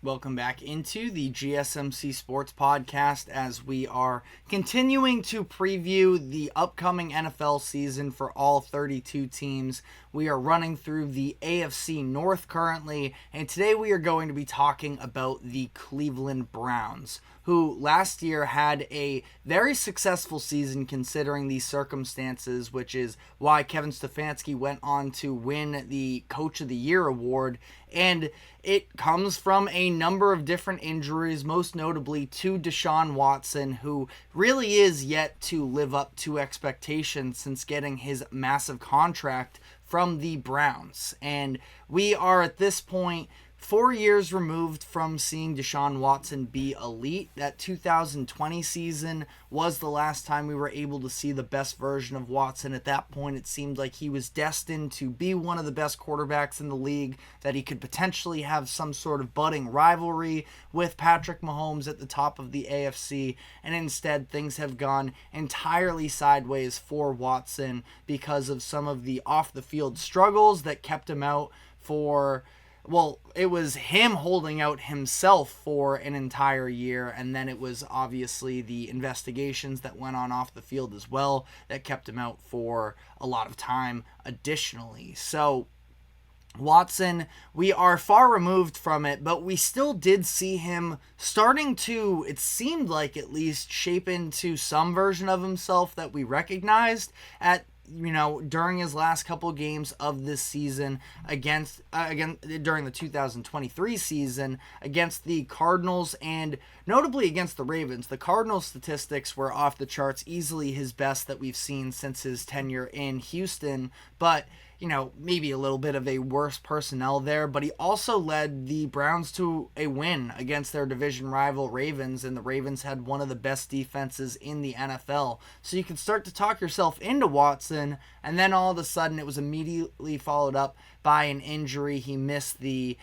Welcome back into the GSMC Sports Podcast as we are continuing to preview the upcoming NFL season for all 32 teams. We are running through the AFC North currently, and today we are going to be talking about the Cleveland Browns, who last year had a very successful season considering these circumstances, which is why Kevin Stefanski went on to win the Coach of the Year award. And it comes from a number of different injuries, most notably to Deshaun Watson, who really is yet to live up to expectations since getting his massive contract from the Browns. And we are at this point 4 years removed from seeing Deshaun Watson be elite. That 2020 season was the last time we were able to see the best version of Watson. At that point, it seemed like he was destined to be one of the best quarterbacks in the league, that he could potentially have some sort of budding rivalry with Patrick Mahomes at the top of the AFC, and instead things have gone entirely sideways for Watson because of some of the off-the-field struggles that kept him out for... Well, it was him holding out himself for an entire year, and then it was obviously the investigations that went on off the field as well that kept him out for a lot of time additionally. So Watson, we are far removed from it, but we still did see him starting to, it seemed like at least, shape into some version of himself that we recognized during his last couple games of this season during the 2023 season against the Cardinals and notably against the Ravens. The Cardinals statistics were off the charts, easily his best that we've seen since his tenure in Houston, but maybe a little bit of a worse personnel there, but he also led the Browns to a win against their division rival Ravens, and the Ravens had one of the best defenses in the NFL. So you can start to talk yourself into Watson, and then all of a sudden it was immediately followed up by an injury. He missed the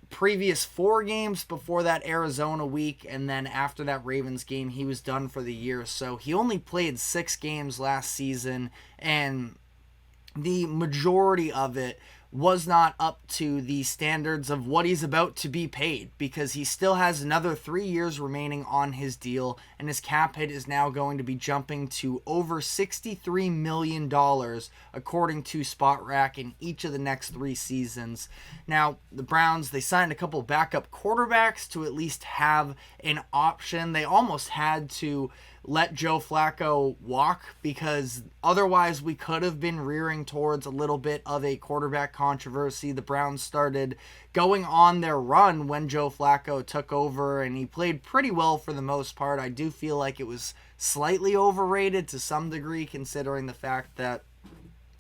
previous 4 games before that Arizona week, and then after that Ravens game, he was done for the year. So he only played 6 games last season, and the majority of it was not up to the standards of what he's about to be paid, because he still has another 3 years remaining on his deal, and his cap hit is now going to be jumping to over $63 million according to SpotRack in each of the next 3 seasons. Now, the Browns, they signed a couple backup quarterbacks to at least have an option. They almost had to let Joe Flacco walk, because otherwise we could have been rearing towards a little bit of a quarterback controversy. The Browns started going on their run when Joe Flacco took over, and he played pretty well for the most part. I do feel like it was slightly overrated to some degree, considering the fact that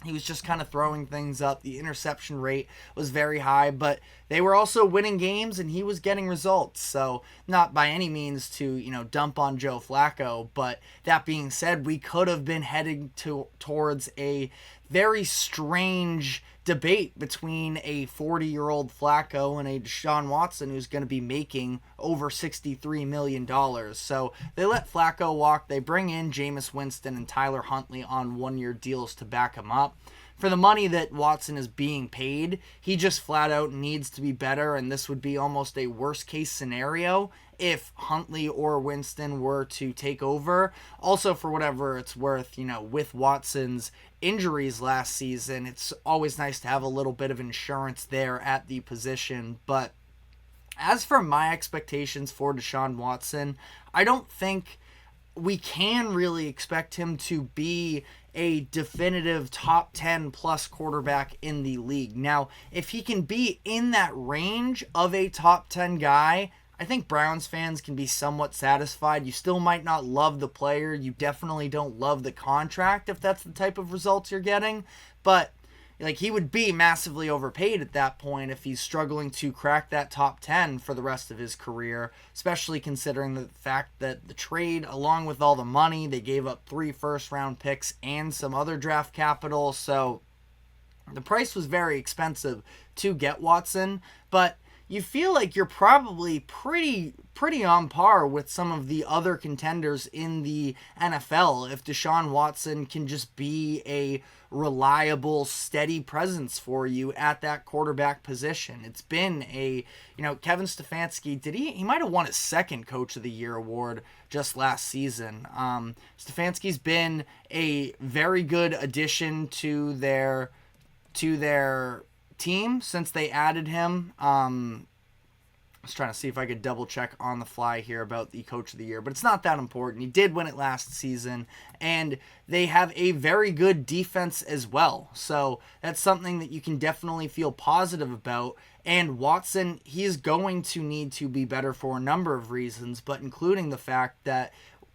he was just kind of throwing things up. The interception rate was very high, but they were also winning games and he was getting results. So not by any means to, dump on Joe Flacco, but that being said, we could have been heading towards a very strange debate between a 40-year-old Flacco and a Deshaun Watson who's going to be making over $63 million. So they let Flacco walk. They bring in Jameis Winston and Tyler Huntley on 1-year deals to back him up. For the money that Watson is being paid, he just flat out needs to be better, and this would be almost a worst-case scenario if Huntley or Winston were to take over. Also, for whatever it's worth, with Watson's injuries last season, it's always nice to have a little bit of insurance there at the position. But as for my expectations for Deshaun Watson, I don't think we can really expect him to be a definitive top 10 plus quarterback in the league. Now, if he can be in that range of a top 10 guy, I think Browns fans can be somewhat satisfied. You still might not love the player. You definitely don't love the contract if that's the type of results you're getting. But he would be massively overpaid at that point if he's struggling to crack that top 10 for the rest of his career, especially considering the fact that the trade, along with all the money, they gave up 3 first-round picks and some other draft capital. So the price was very expensive to get Watson, but you feel like you're probably pretty pretty on par with some of the other contenders in the NFL if Deshaun Watson can just be a reliable, steady presence for you at that quarterback position. It's been Kevin Stefanski, he might have won his second Coach of the Year award just last season. Stefanski's been a very good addition to their team since they added him. I was trying to see if I could double check on the fly here about the Coach of the Year, but it's not that important. He did win it last season, and they have a very good defense as well. So that's something that you can definitely feel positive about. And Watson, he is going to need to be better for a number of reasons, but including the fact that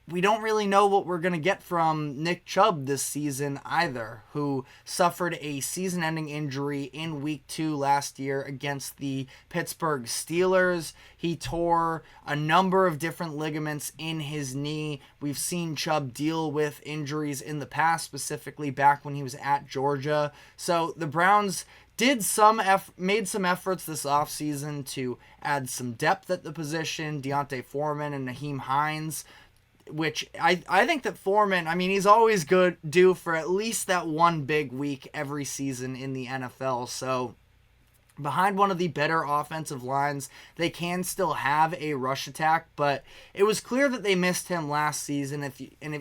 we don't really know what we're going to get from Nick Chubb this season either, who suffered a season-ending injury in Week 2 last year against the Pittsburgh Steelers. He tore a number of different ligaments in his knee. We've seen Chubb deal with injuries in the past, specifically back when he was at Georgia. So the Browns made some efforts this offseason to add some depth at the position. D'Onta Foreman and Nyheim Hines, which I think that Foreman, he's always due for at least that one big week every season in the NFL. So behind one of the better offensive lines, they can still have a rush attack, but it was clear that they missed him last season.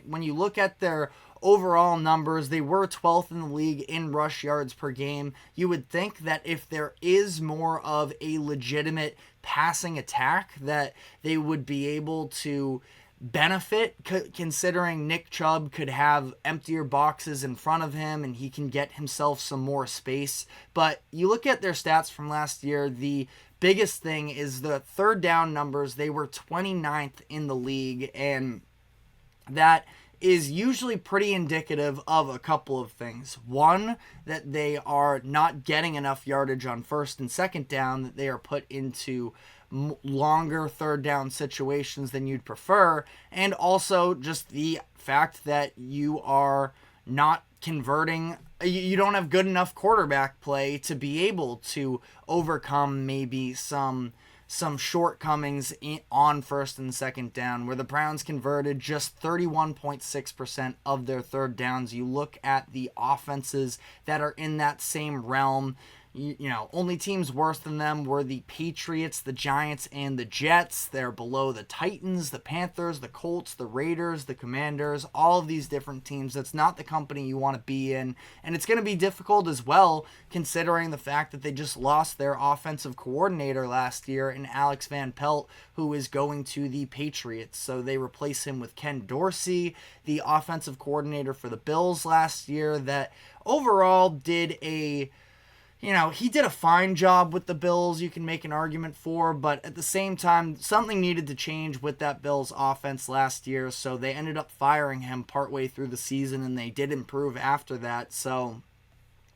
When you look at their overall numbers, they were 12th in the league in rush yards per game. You would think that if there is more of a legitimate passing attack, that they would be able to benefit, considering Nick Chubb could have emptier boxes in front of him and he can get himself some more space. But you look at their stats from last year, the biggest thing is the third down numbers. They were 29th in the league, and that is usually pretty indicative of a couple of things. One, that they are not getting enough yardage on first and second down, that they are put into longer third down situations than you'd prefer, and also just the fact that you are not converting, you don't have good enough quarterback play to be able to overcome maybe some shortcomings on first and second down, where the Browns converted just 31.6% of their third downs. You look at the offenses that are in that same realm, only teams worse than them were the Patriots, the Giants, and the Jets. They're below the Titans, the Panthers, the Colts, the Raiders, the Commanders, all of these different teams. That's not the company you want to be in. And it's going to be difficult as well, considering the fact that they just lost their offensive coordinator last year in Alex Van Pelt, who is going to the Patriots. So they replace him with Ken Dorsey, the offensive coordinator for the Bills last year, that overall did he did a fine job with the Bills, you can make an argument for, but at the same time, something needed to change with that Bills offense last year, so they ended up firing him partway through the season, and they did improve after that. So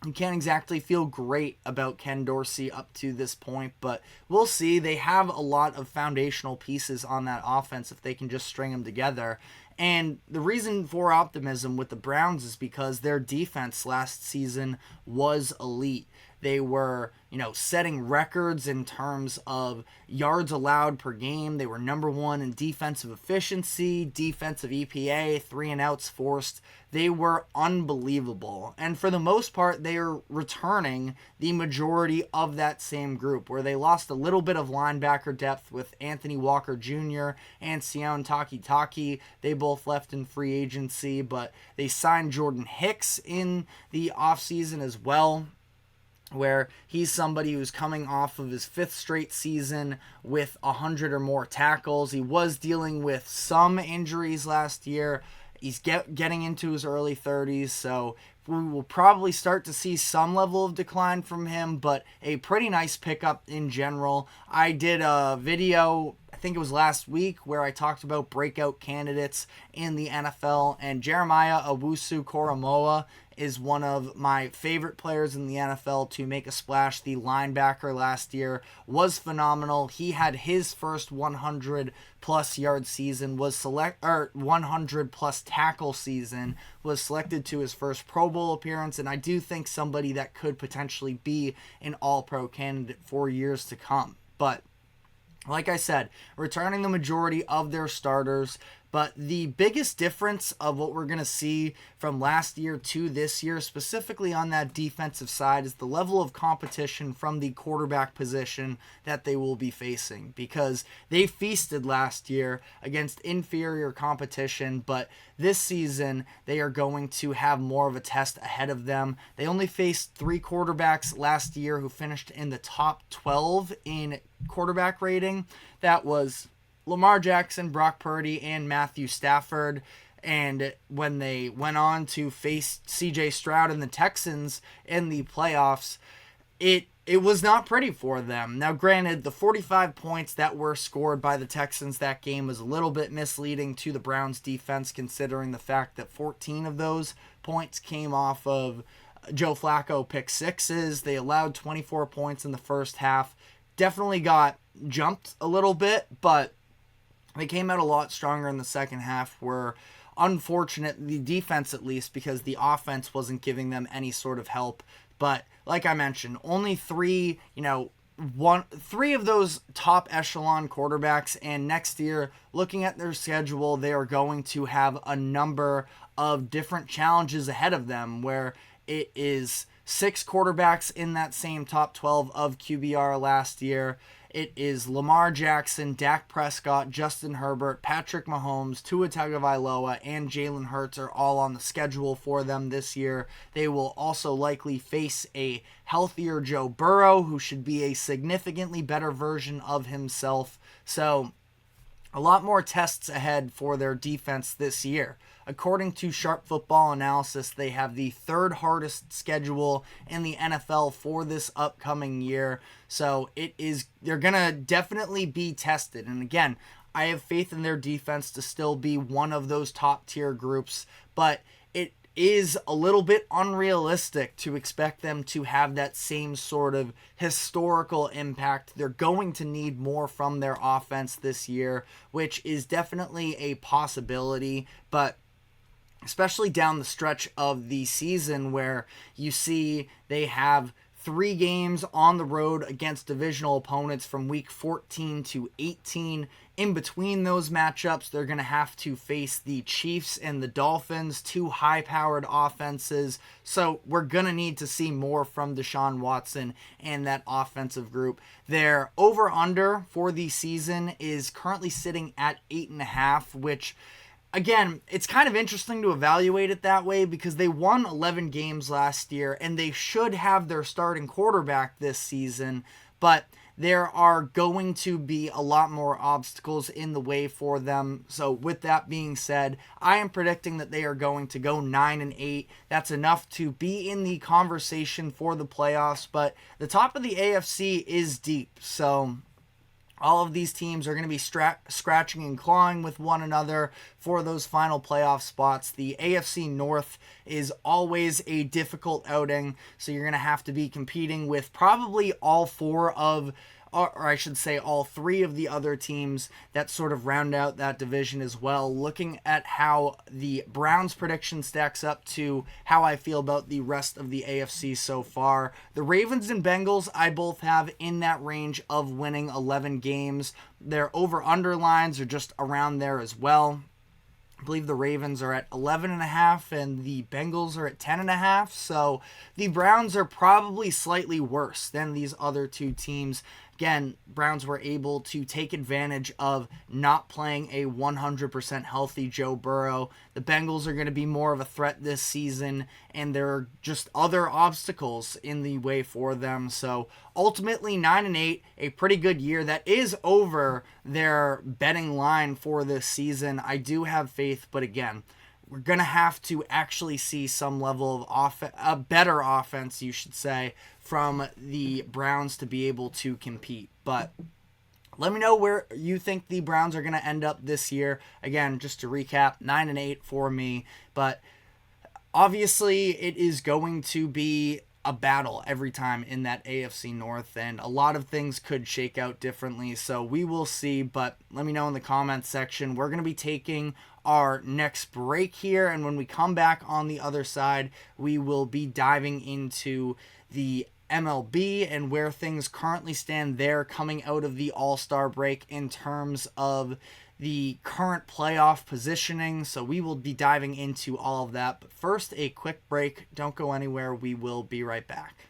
you can't exactly feel great about Ken Dorsey up to this point, but we'll see. They have a lot of foundational pieces on that offense if they can just string them together. And the reason for optimism with the Browns is because their defense last season was elite. They were, setting records in terms of yards allowed per game. They were number one in defensive efficiency, defensive EPA, 3-and-outs forced. They were unbelievable. And for the most part, they are returning the majority of that same group, where they lost a little bit of linebacker depth with Anthony Walker Jr. and Sione Takitaki. They both left in free agency, but they signed Jordan Hicks in the offseason as well, where he's somebody who's coming off of his fifth straight season with 100 or more tackles. He was dealing with some injuries last year. He's getting into his early 30s, so we will probably start to see some level of decline from him, but a pretty nice pickup in general. I did a video, I think it was last week, where I talked about breakout candidates in the NFL, and Jeremiah Owusu-Koramoah is one of my favorite players in the NFL to make a splash. The linebacker last year was phenomenal. He had his first 100-plus yard season, 100-plus tackle season, was selected to his first Pro Bowl appearance, and I do think somebody that could potentially be an All-Pro candidate for years to come. But Like I said, returning the majority of their starters. But the biggest difference of what we're going to see from last year to this year, specifically on that defensive side, is the level of competition from the quarterback position that they will be facing. Because they feasted last year against inferior competition, but this season they are going to have more of a test ahead of them. They only faced 3 quarterbacks last year who finished in the top 12 in quarterback rating. That was Lamar Jackson, Brock Purdy, and Matthew Stafford. And when they went on to face CJ Stroud and the Texans in the playoffs, it was not pretty for them. Now, granted, the 45 points that were scored by the Texans that game was a little bit misleading to the Browns defense, considering the fact that 14 of those points came off of Joe Flacco pick sixes. They allowed 24 points in the first half. Definitely got jumped a little bit, but they came out a lot stronger in the second half. Were unfortunate, the defense at least, because the offense wasn't giving them any sort of help. But like I mentioned, only 3 of those top echelon quarterbacks, and next year, looking at their schedule, they are going to have a number of different challenges ahead of them, where it is 6 quarterbacks in that same top 12 of QBR last year. It is Lamar Jackson, Dak Prescott, Justin Herbert, Patrick Mahomes, Tua Tagovailoa, and Jalen Hurts are all on the schedule for them this year. They will also likely face a healthier Joe Burrow, who should be a significantly better version of himself. So, a lot more tests ahead for their defense this year. According to Sharp Football Analysis, they have the 3rd hardest schedule in the NFL for this upcoming year. So they're going to definitely be tested. And again, I have faith in their defense to still be one of those top tier groups, but it is a little bit unrealistic to expect them to have that same sort of historical impact. They're going to need more from their offense this year, which is definitely a possibility, but especially down the stretch of the season where you see they have 3 games on the road against divisional opponents from week 14 to 18. In between those matchups, they're going to have to face the Chiefs and the Dolphins, 2 high-powered offenses. So we're going to need to see more from Deshaun Watson and that offensive group. Their over-under for the season is currently sitting at 8.5, which, again, it's kind of interesting to evaluate it that way because they won 11 games last year and they should have their starting quarterback this season, but there are going to be a lot more obstacles in the way for them. So with that being said, I am predicting that they are going to go 9-8. That's enough to be in the conversation for the playoffs, but the top of the AFC is deep, so all of these teams are going to be scratching and clawing with one another for those final playoff spots. The AFC North is always a difficult outing, so you're going to have to be competing with probably all 4 of, or I should say all 3 of the other teams that sort of round out that division as well. Looking at how the Browns prediction stacks up to how I feel about the rest of the AFC so far. The Ravens and Bengals I both have in that range of winning 11 games. Their over-under lines are just around there as well. I believe the Ravens are at 11.5 and the Bengals are at 10.5. So the Browns are probably slightly worse than these other 2 teams. Again, Browns were able to take advantage of not playing a 100% healthy Joe Burrow. The Bengals are going to be more of a threat this season, and there are just other obstacles in the way for them. So ultimately, 9-8, a pretty good year. That is over their betting line for this season. I do have faith, but again, we're going to have to actually see some level of a better offense, you should say, from the Browns to be able to compete. But let me know where you think the Browns are going to end up this year. Again, just to recap, 9-8 for me. But obviously, it is going to be a battle every time in that AFC North, and a lot of things could shake out differently, so we will see. But let me know in the comments section. We're going to be taking our next break here, and when we come back on the other side, we will be diving into the MLB and where things currently stand there coming out of the All-Star break in terms of the current playoff positioning. So we will be diving into all of that. But first, a quick break. Don't go anywhere. We will be right back.